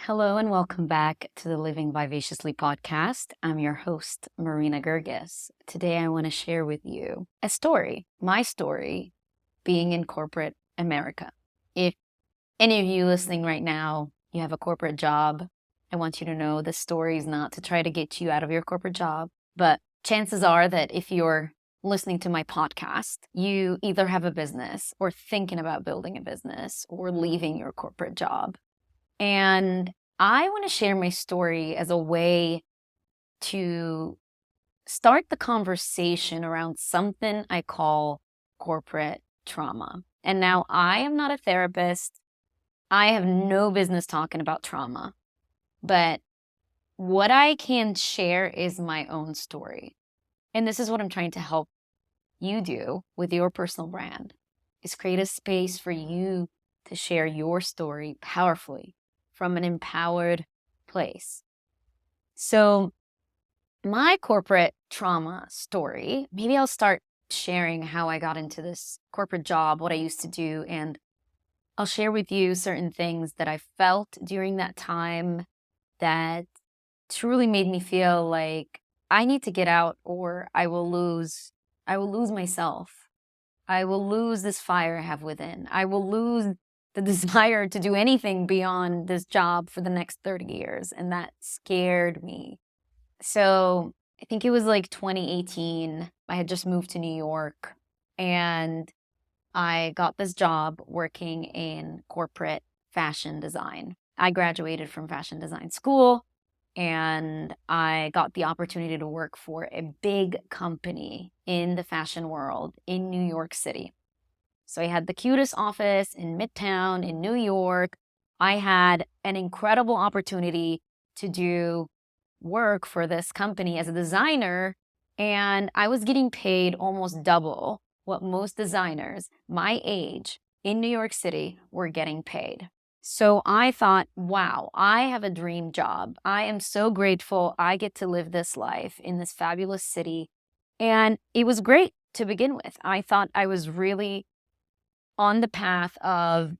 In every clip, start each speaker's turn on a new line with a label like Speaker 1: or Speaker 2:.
Speaker 1: Hello and welcome back to the Living Vivaciously podcast. I'm your host, Marina Girgis. Today I want to share with you a story, my story, being in corporate America. If any of you listening right now, you have a corporate job, I want you to know this story is not to try to get you out of your corporate job, but chances are that if you're listening to my podcast, you either have a business or thinking about building a business or leaving your corporate job. And I want to share my story as a way to start the conversation around something I call corporate trauma. And now I am not a therapist. I have no business talking about trauma. But what I can share is my own story. And this is what I'm trying to help you do with your personal brand, is create a space for you to share your story powerfully from an empowered place. So my corporate trauma story, maybe I'll start sharing how I got into this corporate job, what I used to do, and I'll share with you certain things that I felt during that time that truly made me feel like I need to get out or I will lose myself. I will lose this fire I have within. I will lose the desire to do anything beyond this job for the next 30 years. And that scared me. So I think it was like 2018. I had just moved to New York and I got this job working in corporate fashion design. I graduated from fashion design school and I got the opportunity to work for a big company in the fashion world in New York City. So I had the cutest office in Midtown in New York. I had an incredible opportunity to do work for this company as a designer, and I was getting paid almost double what most designers my age in New York City were getting paid. So I thought, wow, I have a dream job. I am so grateful I get to live this life in this fabulous city. And it was great to begin with. I thought I was really on the path of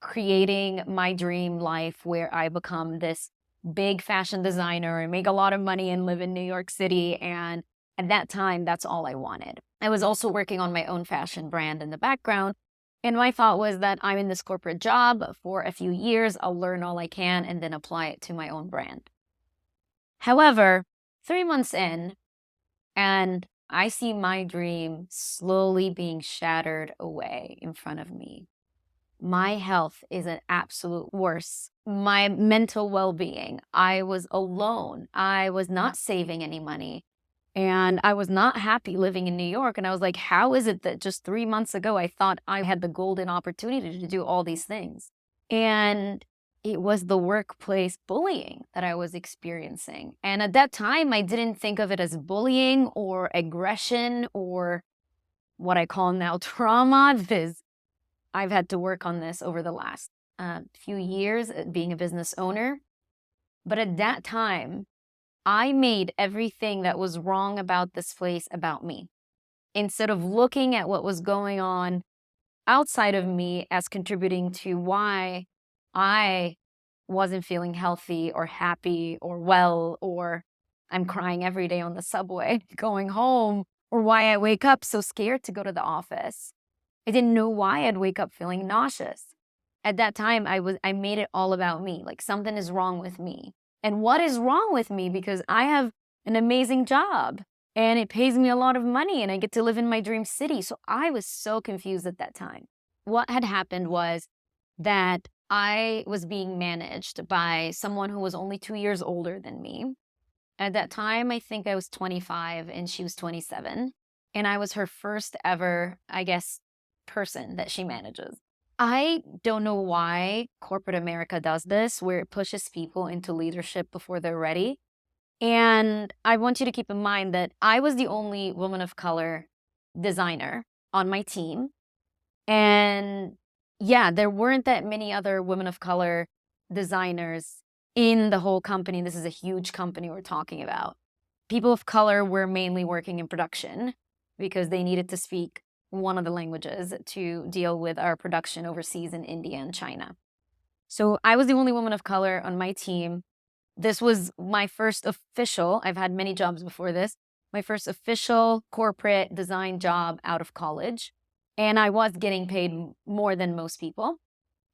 Speaker 1: creating my dream life where I become this big fashion designer and make a lot of money and live in New York City. And at that time, that's all I wanted. I was also working on my own fashion brand in the background. And my thought was that I'm in this corporate job for a few years. I'll learn all I can and then apply it to my own brand. However, 3 months in, and I see my dream slowly being shattered away in front of me. My health is an absolute worse. My mental well-being. I was alone. I was not saving any money. And I was not happy living in New York. And I was like, how is it that just 3 months ago, I thought I had the golden opportunity to do all these things? And it was the workplace bullying that I was experiencing. And at that time, I didn't think of it as bullying or aggression or what I call now trauma, because I've had to work on this over the last few years being a business owner. But at that time, I made everything that was wrong about this place about me. Instead of looking at what was going on outside of me as contributing to why I wasn't feeling healthy or happy or well, or I'm crying every day on the subway going home, or why I wake up so scared to go to the office. I didn't know why I'd wake up feeling nauseous. At that time, I made it all about me, like something is wrong with me. And what is wrong with me? Because I have an amazing job and it pays me a lot of money and I get to live in my dream city. So I was so confused at that time. What had happened was that I was being managed by someone who was only 2 years older than me. At that time, I think I was 25 and she was 27. And I was her first ever, I guess, person that she manages. I don't know why corporate America does this, where it pushes people into leadership before they're ready. And I want you to keep in mind that I was the only woman of color designer on my team. And yeah, there weren't that many other women of color designers in the whole company. This is a huge company we're talking about. People of color were mainly working in production because they needed to speak one of the languages to deal with our production overseas in India and China. So I was the only woman of color on my team. This was my first official, I've had many jobs before this, my first official corporate design job out of college. And I was getting paid more than most people.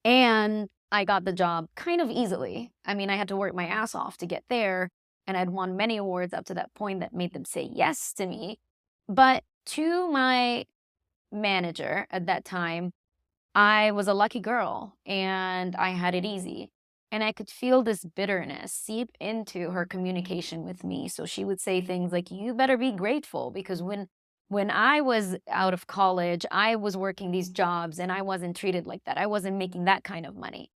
Speaker 1: And I got the job kind of easily. I mean, I had to work my ass off to get there. And I'd won many awards up to that point that made them say yes to me. But to my manager at that time, I was a lucky girl and I had it easy. And I could feel this bitterness seep into her communication with me. So she would say things like, you better be grateful, because when I was out of college, I was working these jobs and I wasn't treated like that. I wasn't making that kind of money.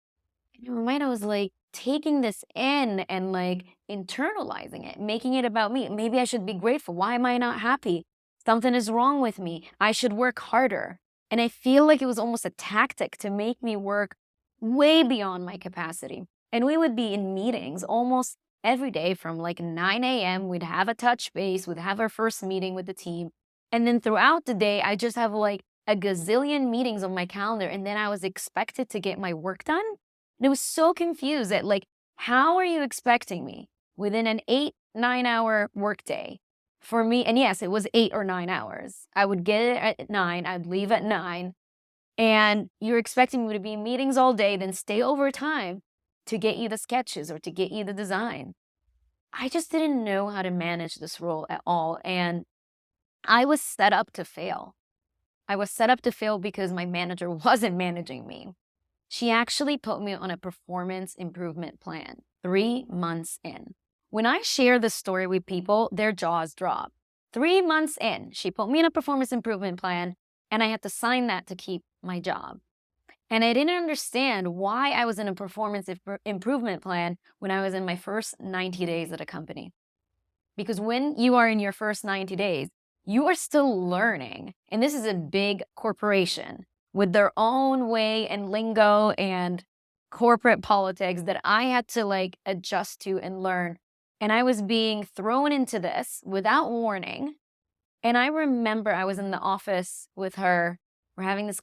Speaker 1: And in my mind, I was like taking this in and like internalizing it, making it about me. Maybe I should be grateful. Why am I not happy? Something is wrong with me. I should work harder. And I feel like it was almost a tactic to make me work way beyond my capacity. And we would be in meetings almost every day from like 9 a.m. We'd have a touch base, we'd have our first meeting with the team. And then throughout the day, I just have like a gazillion meetings on my calendar. And then I was expected to get my work done. And I was so confused at like, how are you expecting me within an 8-9 hour workday for me? And yes, it was 8 or 9 hours. I would get it at 9, I'd leave at 9. And you're expecting me to be in meetings all day, then stay overtime to get you the sketches or to get you the design. I just didn't know how to manage this role at all. And I was set up to fail. I was set up to fail because my manager wasn't managing me. She actually put me on a performance improvement plan 3 months in. When I share this story with people, their jaws drop. 3 months in, she put me in a performance improvement plan, and I had to sign that to keep my job. And I didn't understand why I was in a performance improvement plan when I was in my first 90 days at a company. Because when you are in your first 90 days, you are still learning. And this is a big corporation with their own way and lingo and corporate politics that I had to like adjust to and learn. And I was being thrown into this without warning. And I remember I was in the office with her. We're having this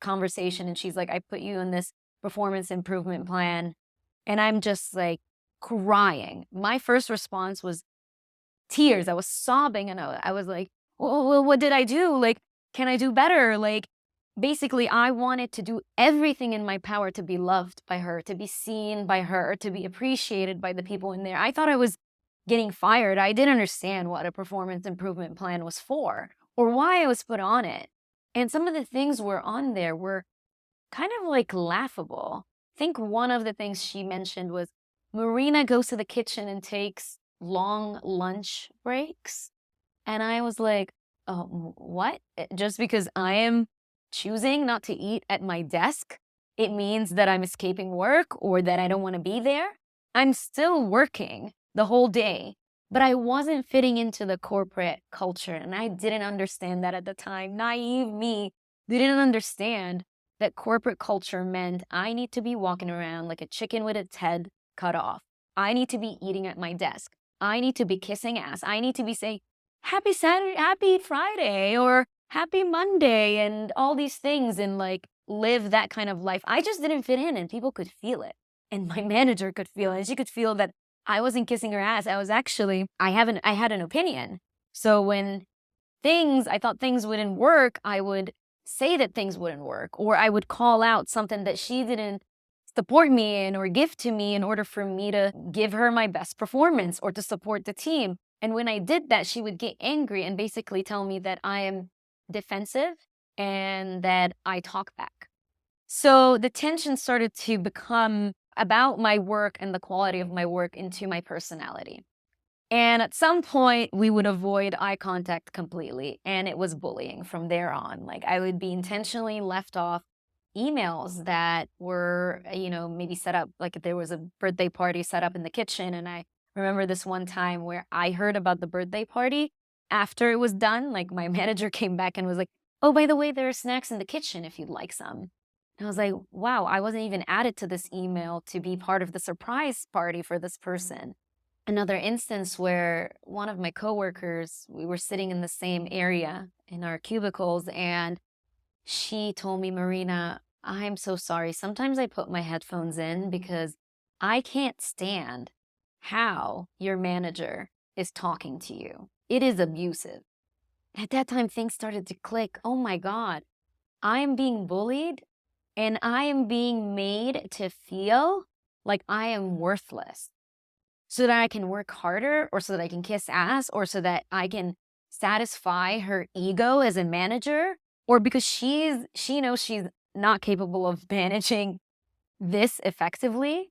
Speaker 1: conversation, and she's like, I put you in this performance improvement plan. And I'm just like crying. My first response was tears. I was sobbing, and I was like, well, what did I do? Like, can I do better? Like, basically, I wanted to do everything in my power to be loved by her, to be seen by her, to be appreciated by the people in there. I thought I was getting fired. I didn't understand what a performance improvement plan was for or why I was put on it. And some of the things were on there were kind of like laughable. I think one of the things she mentioned was Marina goes to the kitchen and takes long lunch breaks. And I was like, oh, what? Just because I am choosing not to eat at my desk, it means that I'm escaping work or that I don't want to be there? I'm still working the whole day, but I wasn't fitting into the corporate culture, and I didn't understand that at the time. Naive me didn't understand that corporate culture meant I need to be walking around like a chicken with its head cut off. I need to be eating at my desk. I need to be kissing ass. I need to be saying, happy Saturday, happy Friday, or happy Monday, and all these things, and like live that kind of life. I just didn't fit in, and people could feel it. And my manager could feel it. And she could feel that I wasn't kissing her ass. I was actually, I had an opinion. So when I thought things wouldn't work, I would say that things wouldn't work, or I would call out something that she didn't support me in or give to me in order for me to give her my best performance or to support the team. And when I did that, she would get angry and basically tell me that I am defensive and that I talk back. So the tension started to become about my work and the quality of my work into my personality. And at some point, we would avoid eye contact completely. And it was bullying from there on. Like, I would be intentionally left off emails that were, maybe set up, like there was a birthday party set up in the kitchen. And I remember this one time where I heard about the birthday party after it was done. Like, my manager came back and was like, oh, by the way, there are snacks in the kitchen if you'd like some. And I was like, wow, I wasn't even added to this email to be part of the surprise party for this person. Another instance where one of my coworkers, we were sitting in the same area in our cubicles, and she told me, Marina, I'm so sorry. Sometimes I put my headphones in because I can't stand how your manager is talking to you. It is abusive. At that time, things started to click. Oh my God, I am being bullied and I am being made to feel like I am worthless so that I can work harder or so that I can kiss ass or so that I can satisfy her ego as a manager or because she knows she's not capable of managing this effectively.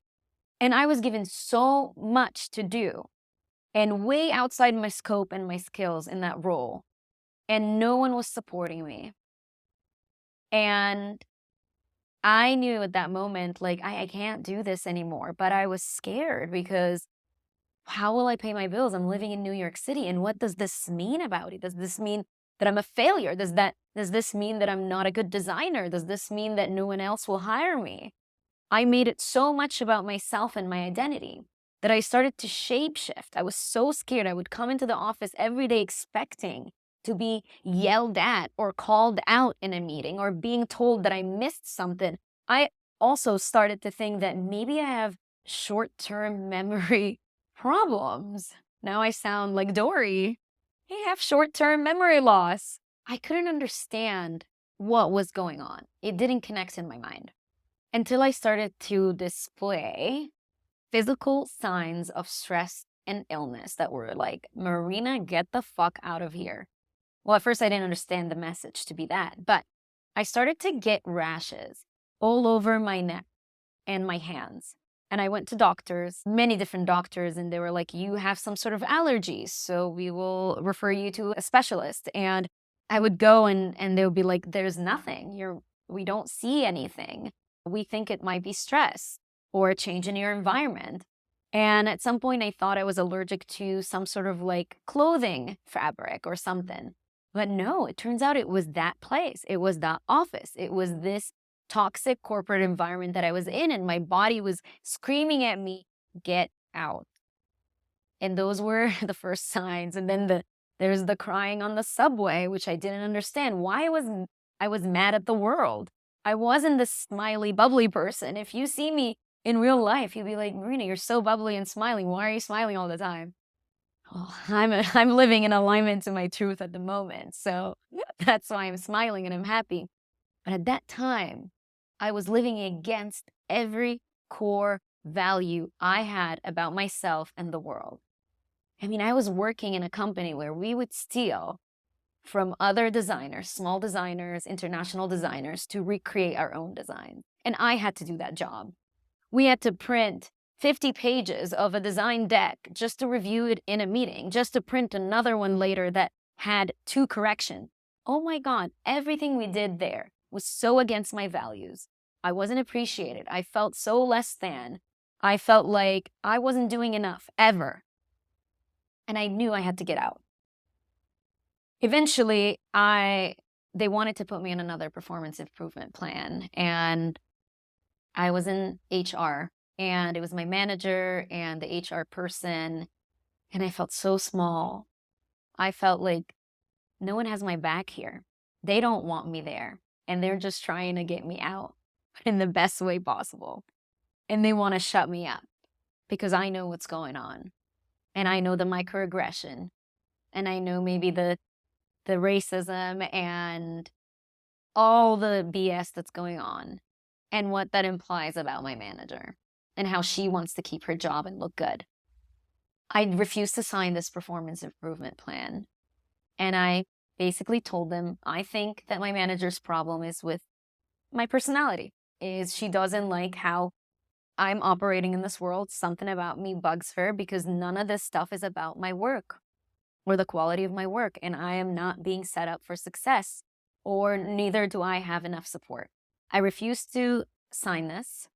Speaker 1: And I was given so much to do and way outside my scope and my skills in that role. And no one was supporting me. And I knew at that moment, like, I can't do this anymore. But I was scared because how will I pay my bills? I'm living in New York City. And what does this mean about it? Does this mean that I'm a failure? Does this mean that I'm not a good designer? Does this mean that no one else will hire me? I made it so much about myself and my identity that I started to shapeshift. I was so scared. I would come into the office every day expecting to be yelled at or called out in a meeting or being told that I missed something. I also started to think that maybe I have short-term memory problems. Now I sound like Dory. I have short-term memory loss. I couldn't understand what was going on. It didn't connect in my mind until I started to display physical signs of stress and illness that were like, Marina, get the fuck out of here. Well, at first I didn't understand the message to be that, but I started to get rashes all over my neck and my hands. And I went to doctors, many different doctors, and they were like, you have some sort of allergies, so we will refer you to a specialist. And I would go and they would be like, there's nothing. We don't see anything. We think it might be stress or a change in your environment. And at some point, I thought I was allergic to some sort of like clothing fabric or something. But no, it turns out it was that place. It was that office. It was this toxic corporate environment that I was in, and my body was screaming at me, get out. And those were the first signs. And then there's the crying on the subway, which I didn't understand. Why I was mad at the world. I wasn't the smiley, bubbly person. If you see me in real life, you'd be like, Marina, you're so bubbly and smiling. Why are you smiling all the time? Well, I'm living in alignment to my truth at the moment. So that's why I'm smiling and I'm happy. But at that time, I was living against every core value I had about myself and the world. I mean, I was working in a company where we would steal from other designers, small designers, international designers, to recreate our own design. And I had to do that job. We had to print 50 pages of a design deck just to review it in a meeting, just to print another one later that had 2 corrections. Oh my God, everything we did there was so against my values. I wasn't appreciated. I felt so less than. I felt like I wasn't doing enough, ever. And I knew I had to get out. Eventually, they wanted to put me on another performance improvement plan. And I was in HR. And it was my manager and the HR person. And I felt so small. I felt like no one has my back here. They don't want me there. And they're just trying to get me out in the best way possible. And they want to shut me up because I know what's going on. And I know the microaggression. And I know maybe the racism and all the BS that's going on and what that implies about my manager and how she wants to keep her job and look good. I refused to sign this performance improvement plan. And I basically told them, I think that my manager's problem is with my personality, is she doesn't like how I'm operating in this world. Something about me bugs her because none of this stuff is about my work or the quality of my work. And I am not being set up for success, or neither do I have enough support. I refused to sign this.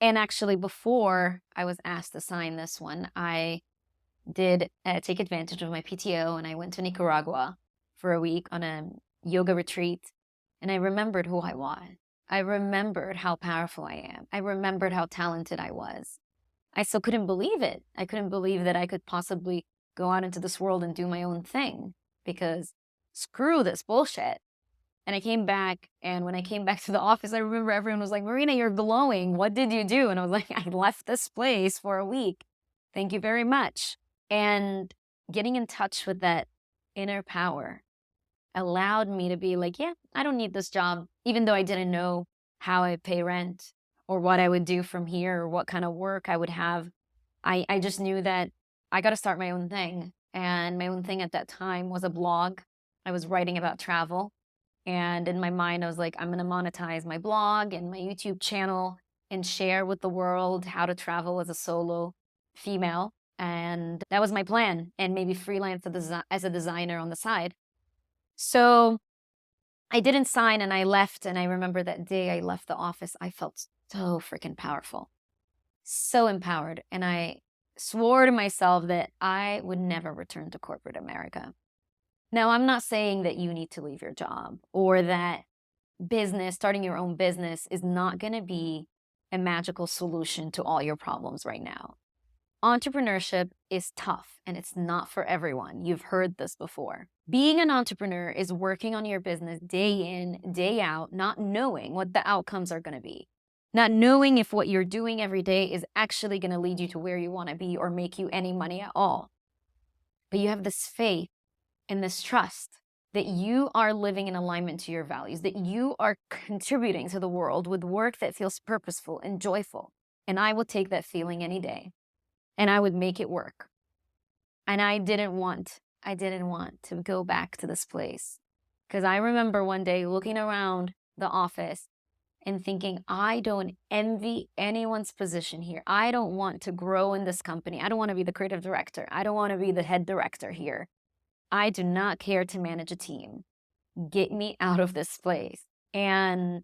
Speaker 1: And actually, before I was asked to sign this one, I did take advantage of my PTO and I went to Nicaragua for a week on a yoga retreat. And I remembered who I was. I remembered how powerful I am. I remembered how talented I was. I still couldn't believe it. I couldn't believe that I could possibly go out into this world and do my own thing, because screw this bullshit. And I came back, and when I came back to the office, I remember everyone was like, Marina, you're glowing. What did you do? And I was like, I left this place for a week. Thank you very much. And getting in touch with that inner power allowed me to be like, yeah, I don't need this job, even though I didn't know how I'd pay rent or what I would do from here or what kind of work I would have. I just knew that I got to start my own thing. And my own thing at that time was a blog. I was writing about travel. And in my mind, I was like, I'm going to monetize my blog and my YouTube channel and share with the world how to travel as a solo female. And that was my plan. And maybe freelance as a designer on the side. So I didn't sign and I left. And I remember that day I left the office, I felt so freaking powerful, so empowered. And I swore to myself that I would never return to corporate America. Now, I'm not saying that you need to leave your job or that starting your own business is not going to be a magical solution to all your problems right now. Entrepreneurship is tough and it's not for everyone. You've heard this before. Being an entrepreneur is working on your business day in, day out, not knowing what the outcomes are going to be, not knowing if what you're doing every day is actually going to lead you to where you want to be or make you any money at all. But you have this faith and this trust that you are living in alignment to your values, that you are contributing to the world with work that feels purposeful and joyful. And I will take that feeling any day and I would make it work. And I didn't want to go back to this place. Because I remember one day looking around the office and thinking, I don't envy anyone's position here. I don't want to grow in this company. I don't want to be the creative director. I don't want to be the head director here. I do not care to manage a team. Get me out of this place. And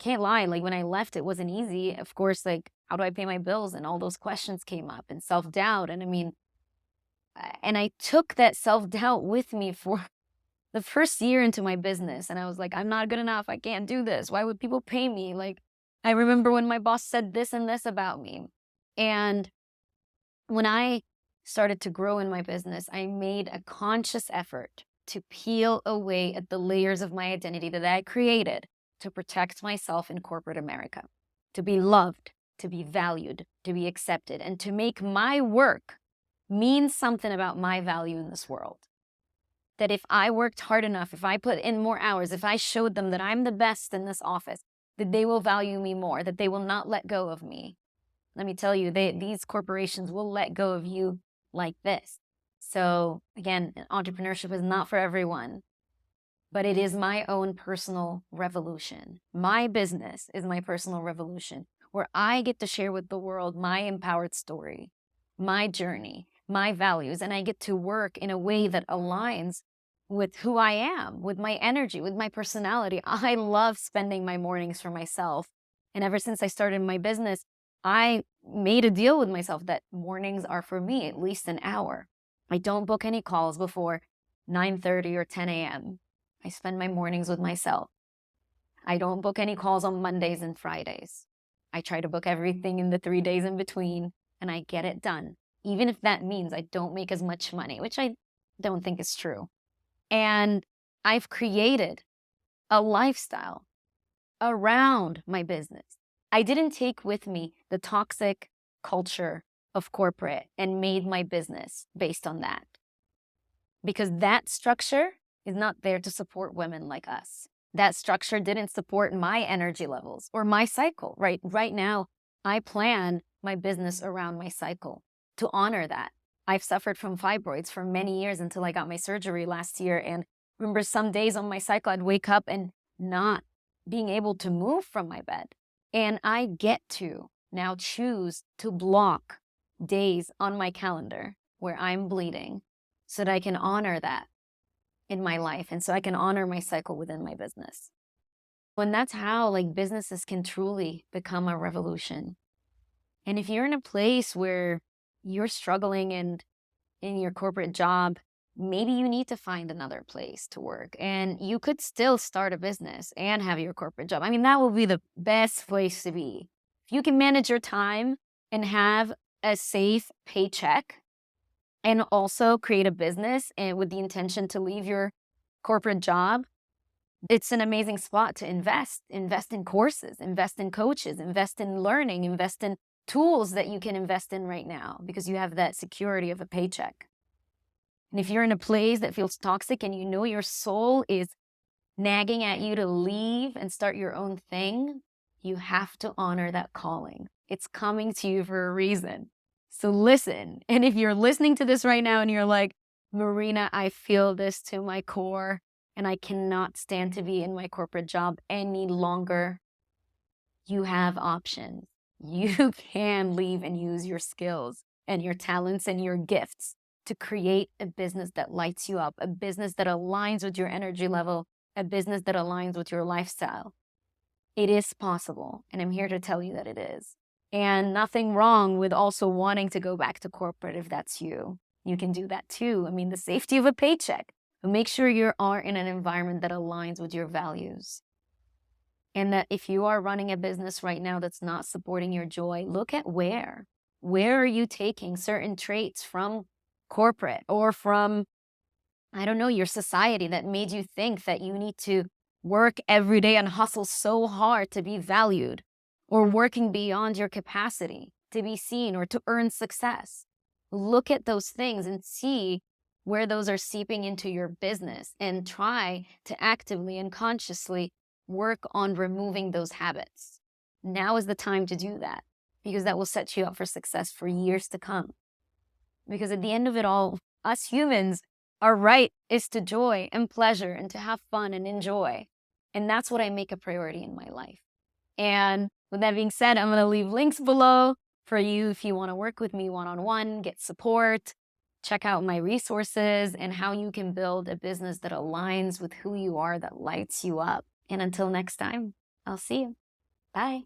Speaker 1: can't lie, like when I left, it wasn't easy. Of course, like, how do I pay my bills? And all those questions came up and self-doubt. And I took that self-doubt with me for the first year into my business. And I was like, I'm not good enough. I can't do this. Why would people pay me? Like, I remember when my boss said this and this about me. And when I started to grow in my business, I made a conscious effort to peel away at the layers of my identity that I created to protect myself in corporate America, to be loved, to be valued, to be accepted, and to make my work mean something about my value in this world. That if I worked hard enough, if I put in more hours, if I showed them that I'm the best in this office, that they will value me more, that they will not let go of me. Let me tell you, these corporations will let go of you like this. So again, entrepreneurship is not for everyone, but it is my own personal revolution. My business is my personal revolution where I get to share with the world my empowered story, my journey, my values, and I get to work in a way that aligns with who I am, with my energy, with my personality. I love spending my mornings for myself. And ever since I started my business, I made a deal with myself that mornings are for me, at least an hour. I don't book any calls before 9:30 or 10 a.m. I spend my mornings with myself. I don't book any calls on Mondays and Fridays. I try to book everything in the 3 days in between, and I get it done, even if that means I don't make as much money, which I don't think is true. And I've created a lifestyle around my business. I didn't take with me the toxic culture of corporate and made my business based on that. Because that structure is not there to support women like us. That structure didn't support my energy levels or my cycle, right? Right now, I plan my business around my cycle to honor that. I've suffered from fibroids for many years until I got my surgery last year. And remember, some days on my cycle, I'd wake up and not being able to move from my bed. And I get to now choose to block days on my calendar where I'm bleeding so that I can honor that in my life. And so I can honor my cycle within my business. And that's how businesses can truly become a revolution. And if you're in a place where you're struggling and in your corporate job, maybe you need to find another place to work, and you could still start a business and have your corporate job. That will be the best place to be. If you can manage your time and have a safe paycheck and also create a business and with the intention to leave your corporate job, It's an amazing spot to invest in courses, invest in coaches, invest in learning, invest in tools that you can invest in right now because you have that security of a paycheck. And if you're in a place that feels toxic and you know your soul is nagging at you to leave and start your own thing, you have to honor that calling. It's coming to you for a reason. So listen. And if you're listening to this right now and you're like, Marina, I feel this to my core and I cannot stand to be in my corporate job any longer, you have options. You can leave and use your skills and your talents and your gifts to create a business that lights you up, a business that aligns with your energy level, a business that aligns with your lifestyle. It is possible, and I'm here to tell you that it is. And nothing wrong with also wanting to go back to corporate if that's you. You can do that too. I mean, the safety of a paycheck. But make sure you are in an environment that aligns with your values. And that if you are running a business right now that's not supporting your joy, look at where. Where are you taking certain traits from corporate or from, I don't know, your society that made you think that you need to work every day and hustle so hard to be valued, or working beyond your capacity to be seen or to earn success. Look at those things and see where those are seeping into your business and try to actively and consciously work on removing those habits. Now is the time to do that because that will set you up for success for years to come. Because at the end of it all, us humans, our right is to joy and pleasure and to have fun and enjoy. And that's what I make a priority in my life. And with that being said, I'm going to leave links below for you if you want to work with me one-on-one, get support, check out my resources and how you can build a business that aligns with who you are, that lights you up. And until next time, I'll see you. Bye.